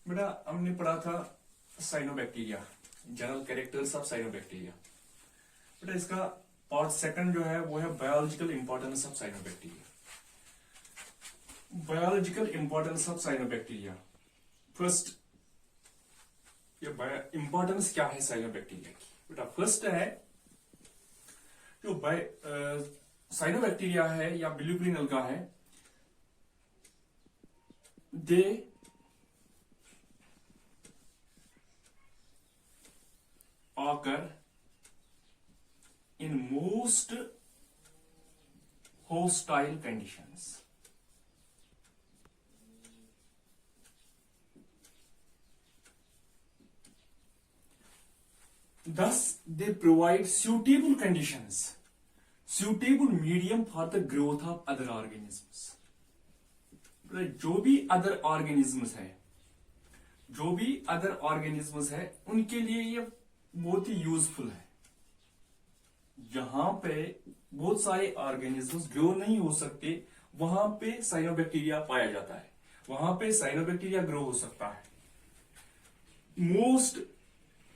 बेटा हमने पढ़ा था cyanobacteria, general characters of cyanobacteria. बेटा इसका पार्ट सेकंड जो है वो है biological importance of cyanobacteria. Biological importance of cyanobacteria. First, ये इंपॉर्टेंस क्या है साइनोबैक्टीरिया की? बेटा फर्स्ट है जो साइनोबैक्टीरिया है या बिल्यूग्रीन अलगा है, दे occur in most hostile conditions. Thus, they provide suitable conditions, suitable medium for the growth of other organisms. जो भी अदर ऑर्गेनिज्म्स है उनके लिए ये बहुत ही यूजफुल है। जहां पे बहुत सारे ऑर्गेनिजम्स ग्रो नहीं हो सकते वहां पे साइनोबैक्टीरिया पाया जाता है, वहां पे साइनोबैक्टीरिया ग्रो हो सकता है। Most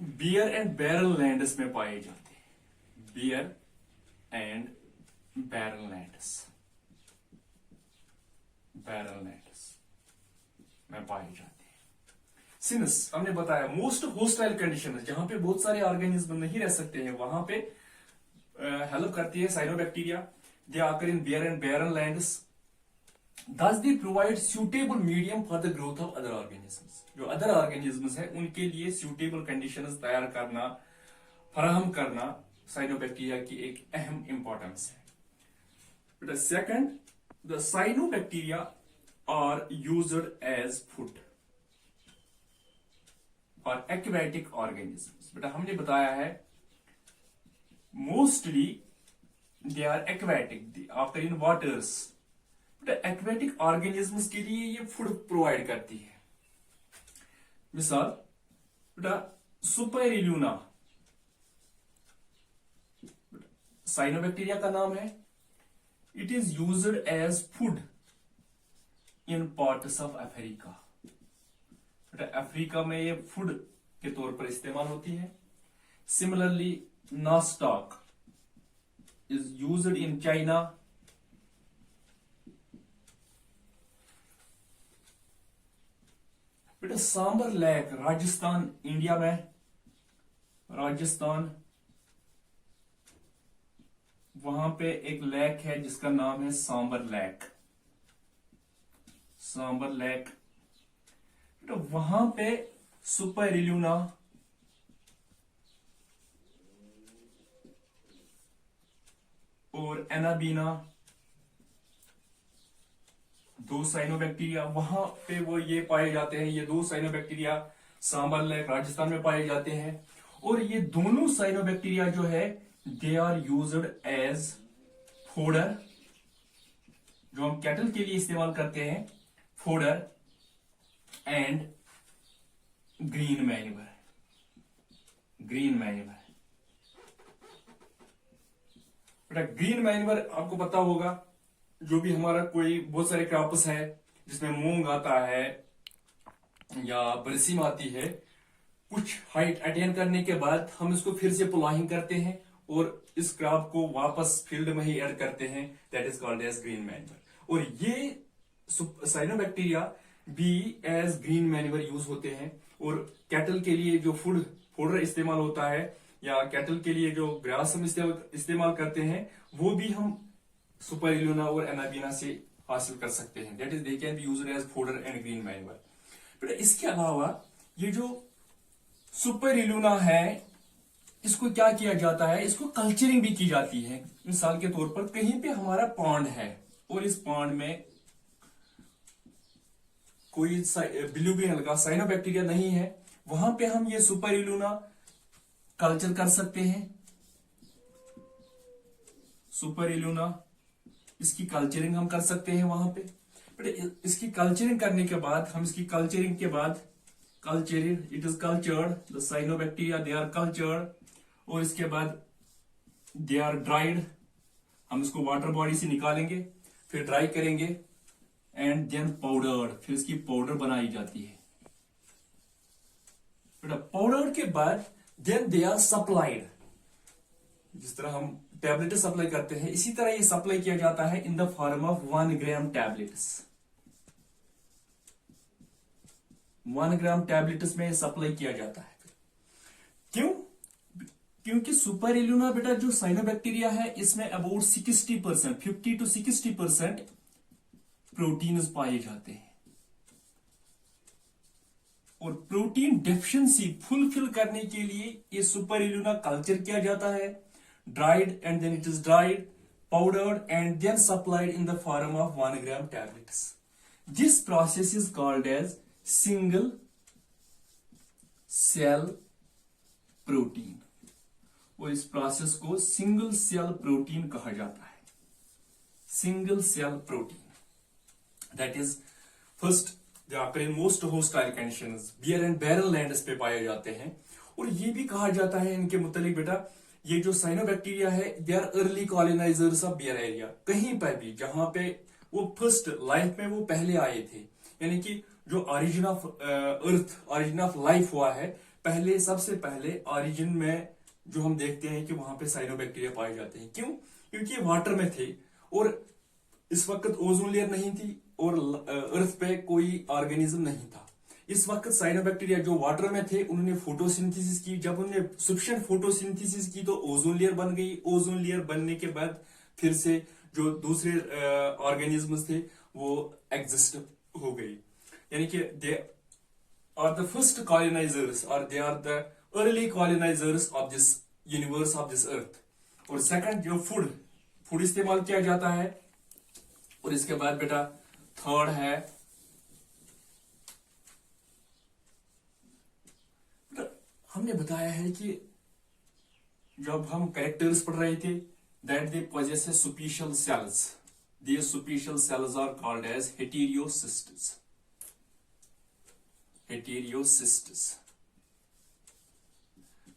bare and barren lands में पाए जाते हैं, बियर एंड बैरल लैंड्स में पाए जाते हैं। सिंस हमने बताया मोस्ट होस्टाइल कंडीशन, जहां पे बहुत सारे ऑर्गेनिज्म नहीं रह सकते हैं वहां पे हेल्प करती है साइनोबैक्टीरिया। दे आकर इन बियर एंड बैरन लैंड्स, दस they provide suitable medium for the growth of other organisms. जो अदर ऑर्गेनिजम्स है उनके लिए सुटेबल कंडीशंस तैयार करना, फराहम करना साइनोबैक्टीरिया की एक अहम इंपॉर्टेंस है। Second, the cyanobacteria are used as food और एक्वेटिक ऑर्गेनिजम्स। बेटा हमने बताया है mostly they are aquatic, after in waters. बेटा एक्वेटिक ऑर्गेनिजम्स के लिए ये फूड प्रोवाइड करती है। मिसाल बेटा सुपेरिलुना साइनोबैक्टीरिया का नाम है। It is used as food in parts of Africa. Africa में ये फूड के तौर पर इस्तेमाल होती है। Similarly nostoc is used in China. बेटा सांबर लेक राजस्थान, इंडिया में, राजस्थान वहां पे एक लेक है जिसका नाम है सांबर लेक। तो वहां पे सुपेरिलुना और एनाबीना, दो साइनोबैक्टीरिया वहां पे वो ये पाए जाते हैं। ये दो साइनोबैक्टीरिया सांबर लेक राजस्थान में पाए जाते हैं। और ये दोनों साइनोबैक्टीरिया जो है they are used as fodder, जो हम कैटल के लिए इस्तेमाल करते हैं, फोडर एंड ग्रीन मैन्यूवर। बेटा ग्रीन मैन्यूवर आपको पता होगा, जो भी हमारा कोई बहुत सारे क्रॉप्स है जिसमें मूंग आता है या बरसीम आती है, कुछ हाइट अटेन करने के बाद हम इसको फिर से प्लाइंग करते हैं और इस क्रॉप को वापस फील्ड में ही ऐड करते हैं, that is called as green manure. और ये साइनोबैक्टीरिया भी एज ग्रीन मैन्यूवर यूज होते हैं। और कैटल के लिए जो फोडर इस्तेमाल होता है या कैटल के लिए जो ग्रास हम इस्तेमाल करते हैं वो भी हम सुपेरिलुना और एनाबीना से हासिल कर सकते हैं, that is they can be used as fodder and green manure. बेटा इसके अलावा ये जो सुपेरिलुना है इसको क्या किया जाता है, इसको कल्चरिंग भी की जाती है। मिसाल के तौर पर कहीं पे हमारा पॉन्ड है और इस पॉन्ड में कोई बिल्यूग्रीन अलगा साइनोबैक्टीरिया नहीं है, वहां पे हम ये सुपेरिलुना कल्चर कर सकते हैं। सुपेरिलुना इसकी कल्चरिंग हम कर सकते हैं वहां पे। बट इसकी कल्चरिंग करने के बाद it is cultured, the cyanobacteria they are cultured, और इसके बाद दे आर ड्राइड। हम इसको वाटर बॉडी से निकालेंगे, फिर ड्राई करेंगे एंड देन पाउडर, फिर इसकी पाउडर बनाई जाती है। बेटा पाउडर के बाद देन दे आर सप्लाइड, जिस तरह हम टैबलेट सप्लाई करते हैं इसी तरह ये सप्लाई किया जाता है इन the form of 1 gram tablets. 1 gram tablets में सप्लाई किया जाता है। क्यों? क्योंकि सुपर इल्यूना बेटा जो साइनोबैक्टीरिया है इसमें अबाउट 60%, 50 to 60% प्रोटीन पाए जाते हैं, और प्रोटीन डेफिशिएंसी फुलफिल करने के लिए ये सुपर इल्यूना कल्चर किया जाता है, dried and then it is dried, powdered and then supplied in the form of 1 gram tablets. This process is called as single cell protein, और इस प्रोसेस को सिंगल सेल प्रोटीन कहा जाता है। Single cell protein that is first they occur in most hostile conditions, bare and barren lands पे पाए जाते हैं। और ये भी कहा जाता है इनके मुतालिक बेटा ये जो साइनोबैक्टीरिया है they are early colonisers of bare area. कहीं पर भी जहां पे वो फर्स्ट लाइफ में वो पहले आए थे, यानी कि जो origin of earth, origin of life हुआ है, पहले सबसे पहले ओरिजिन में जो हम देखते हैं कि वहां पे साइनोबैक्टीरिया पाए जाते हैं। क्यों? क्योंकि वाटर में थे और इस वक्त ओजोन लेयर नहीं थी और अर्थ पे कोई ऑर्गेनिज्म नहीं था। इस वक्त साइनोबैक्टीरिया जो वाटर में थे उन्होंने फोटोसिंथेसिस की, जब उन्होंने सफिशिएंट फोटोसिंथेसिस की तो ओजोन लेयर बन गई। ओजोन लेयर बनने के बाद फिर से जो दूसरे ऑर्गेनिज्म्स थे वो एग्जिस्ट हो गई, यानी कि they are the first colonisers और they are the early colonisers of this universe, of this earth. और सेकंड जो फूड इस्तेमाल किया जाता है। और इसके बाद बेटा थर्ड है हमने बताया है कि जब हम कैरेक्टर्स पढ़ रहे थे that they possess special cells, these special cells are called as heterocysts. Heterocysts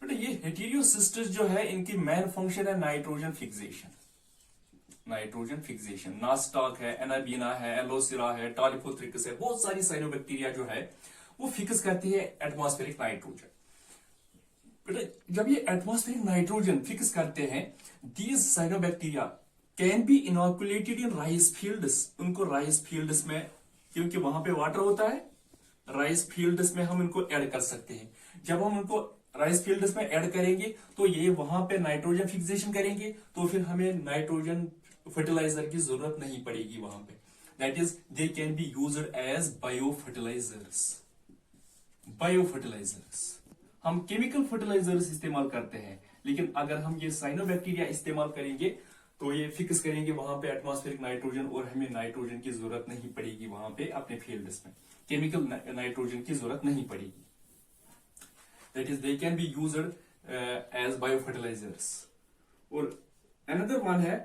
बेटा ये हेटेरियोसिस्ट्स जो है इनकी मेन फंक्शन है nitrogen fixation. Nitrogen fixation, nostoc है, एनाबीना है, एलोसिरा है, टॉलिफोथ्रिकस है, बहुत सारी साइनोबैक्टीरिया जो है वो फिक्स करती है एटमॉस्फेरिक नाइट्रोजन। बेटा जब ये एटमॉस्फेरिक नाइट्रोजन फिक्स करते हैं these cyanobacteria can be inoculated in rice fields. उनको राइस फील्ड्स में, क्योंकि वहां पे वाटर होता है, राइस फील्ड्स में हम इनको ऐड कर सकते हैं। जब हम उनको राइस फील्ड्स में ऐड करेंगे तो ये वहां पे नाइट्रोजन फिक्सेशन करेंगे, तो फिर हमें नाइट्रोजन फर्टिलाइजर की जरूरत नहीं पड़ेगी वहां पे। That is they can be used as bio fertilisers. Bio fertilisers हम केमिकल फर्टिलाइजर्स इस्तेमाल करते हैं, लेकिन अगर हम ये साइनोबैक्टीरिया इस्तेमाल करेंगे तो ये फिक्स करेंगे वहां पे एटमॉस्फेरिक नाइट्रोजन, और हमें नाइट्रोजन की जरूरत नहीं पड़ेगी वहां पे अपने फील्ड्स में, केमिकल नाइट्रोजन की जरूरत नहीं पड़ेगी। That is they can be used as bio fertilisers. और अनदर वन है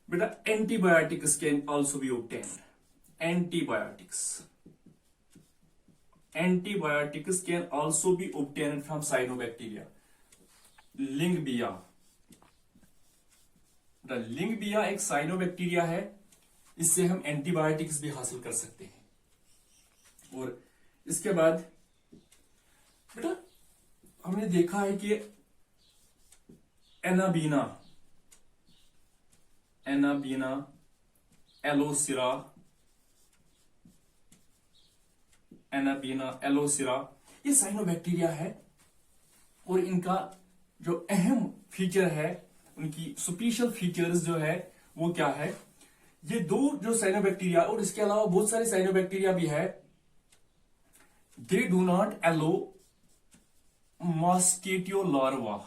बेटा antibiotics can also be obtained. Antibiotics can also be obtained from cyanobacteria. Lyngbya, Lyngbya एक साइनोबैक्टीरिया है, इससे हम एंटीबायोटिक्स भी हासिल कर सकते हैं। और इसके बाद बेटा हमने देखा है कि एनाबीना, एलोसिरा, एनाबीना, एलोसिरा ये साइनोबैक्टीरिया है, और इनका जो अहम फीचर है, उनकी स्पेशल फीचर्स जो है वो क्या है, ये दो जो साइनोबैक्टीरिया और इसके अलावा बहुत सारे साइनोबैक्टीरिया भी है, they do not allow mosquito larva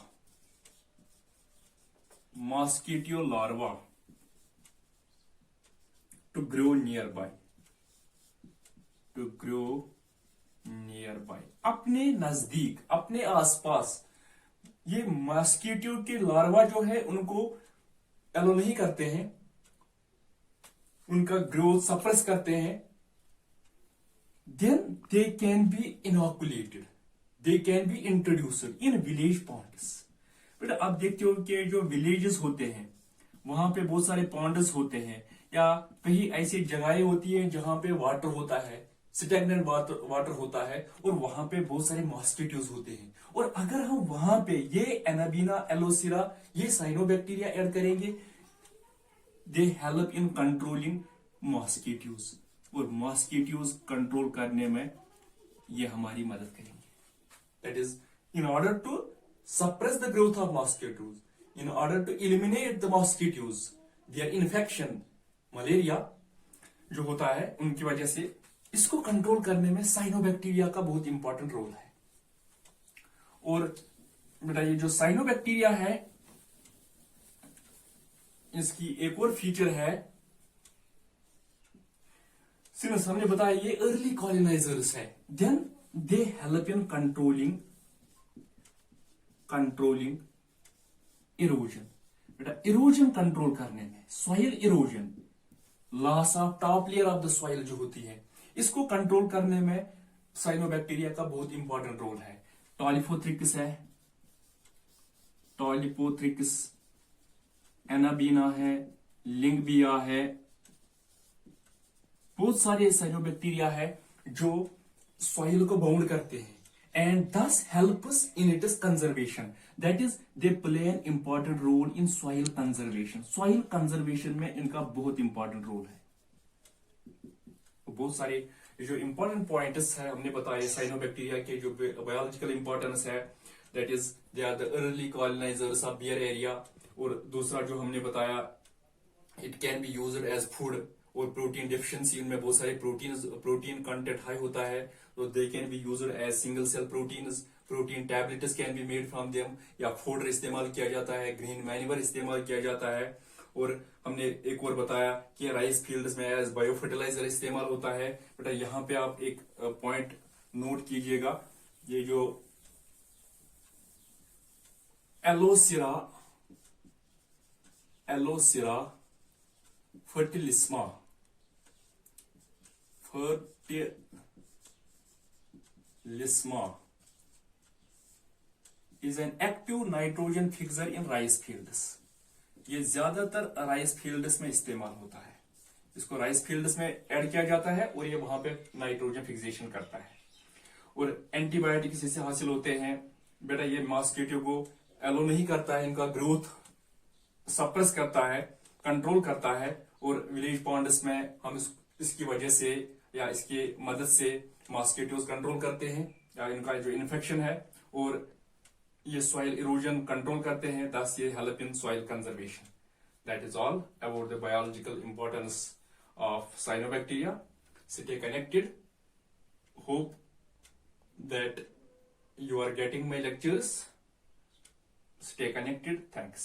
to grow nearby, अपने नजदीक, अपने आसपास ये मॉस्किटो के लार्वा जो है उनको एलो नहीं करते हैं, उनका ग्रोथ सप्रेस करते हैं। Then they can be inoculated, they can be introduced in village ponds. बेटा आप देखते हो कि जो विलेजेस होते हैं वहां पे बहुत सारे पॉन्ड्स होते हैं, या कहीं ऐसी जगहें होती है जहां पे वाटर होता है, स्टेगनेंट वाटर होता है और वहां पे बहुत सारे मॉस्किटोज होते हैं। और अगर हम वहां पे ये एनाबीना एलोसिरा, ये साइनोबैक्टीरिया ऐड करेंगे, they help in controlling mosquitoes, और मॉस्किटोज कंट्रोल करने में ये हमारी मदद करेंगे। That is in order to suppress the growth of mosquitoes, in order to eliminate the mosquitoes, their infection, malaria जो होता है उनकी वजह से, इसको कंट्रोल करने में साइनोबैक्टीरिया का बहुत इंपॉर्टेंट रोल है। और बेटा ये जो साइनोबैक्टीरिया है, इसकी एक और फीचर है, सिंस हमने बताया ये अर्ली कॉलोनाइजर्स है, then they help in controlling erosion. बेटा इरोजन कंट्रोल करने में, soil erosion, loss of top layer of the soil जो होती है, इसको कंट्रोल करने में साइनोबैक्टीरिया का बहुत इंपॉर्टेंट रोल है। टॉलिफोथ्रिक्स है, टॉलिफोथ्रिक्स, एनाबीना है, लिंगबिया है, बहुत सारे साइनोबैक्टीरिया है जो सॉइल को बाउंड करते हैं and thus help us in its conservation. That is, they play an important role in soil conservation. Soil conservation में इनका बहुत important role है। बहुत सारे जो important points है हमने बताए साइनोबैक्टीरिया के, जो biological importance है, that is they are the early colonizers of bare area। और दूसरा जो हमने बताया, it can be used as food, और प्रोटीन डिफिशिएंसी, उनमें बहुत सारे प्रोटीन कंटेंट हाई होता है, तो they can be used as single cell protein tablets can be made from them, या फूड इस्तेमाल किया जाता है, ग्रीन मैन्यूर इस्तेमाल किया जाता है। और हमने एक और बताया कि राइस फील्ड्स में एज बायो फर्टिलाइजर इस्तेमाल होता है। बेटा यहाँ पे आप एक पॉइंट नोट कीजिएगा, ये जो एलोसिरा फर्टिलिस्मा is an active nitrogen fixer in rice fields। ये ज्यादातर राइस फील्ड्स में इस्तेमाल होता है, इसको राइस फील्ड्स में ऐड किया जाता है और ये वहां पे नाइट्रोजन फिक्सेशन करता है। और एंटीबायोटिक्स इससे हासिल होते हैं। बेटा ये मॉस्किटो को एलो नहीं करता है, इनका ग्रोथ सप्रेस करता है, कंट्रोल करता है। और विलेज पॉन्ड्स में हम इसकी वजह से या इसकी मदद से मॉस्किटोज कंट्रोल करते हैं, या इनका जो इन्फेक्शन है, और ये सॉइल इरोजन कंट्रोल करते हैं, thus ये help in soil conservation. That is all about the biological importance of cyanobacteria. Stay connected. Hope that you are getting my lectures. Stay connected. Thanks.